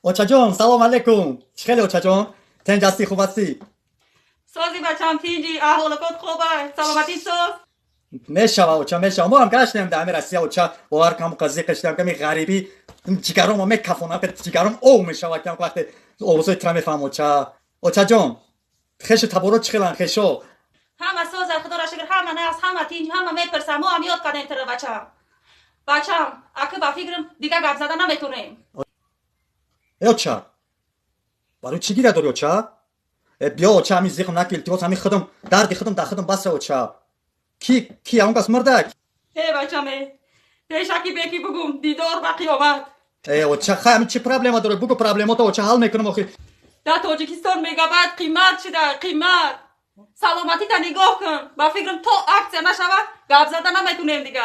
اوچا جون سلام علیکم. چخیلی اوچا جون؟ تنج هستی خوب هستی؟ سازی بچم تینجی احوالکات خوبه سلامتی ساز میشوه اوچا میشوه. ما هم گشتیم در رسیه اوچا باور کم قضیه کشتیم کمی غریبی جگرم هم میکفونم که جگرم او میشوه کم وقتی اوضاع تر میفهم اوچا. اوچا جون خیش تبارو چخیلن خیشو همه ساز خدا را شکر همه نه از همه تینج همه میپرسم ما هم یاد کردیم تره بچم اگه با فکرم دیگه گپ زدن نمیتونیم اوچا برای چی گیره داری اوچا؟ بیا اوچا همین زیخم نکیل تیوز همین خودم دردی خودم در خودم بس اوچا. کی اون کس مردک؟ هی بچم پیشکی بیکی بگم دیدار و قیامت اوچا خیلی همین چی پرابلم داره بگو پرابلماتو اوچا حل میکنم آخی. در تاجیکستان میگوید قیمت شده قیمت سلامتی تا نگاه کن با فکرم تو اکسیا نشوه گپ زدن نمیتونیم دیگه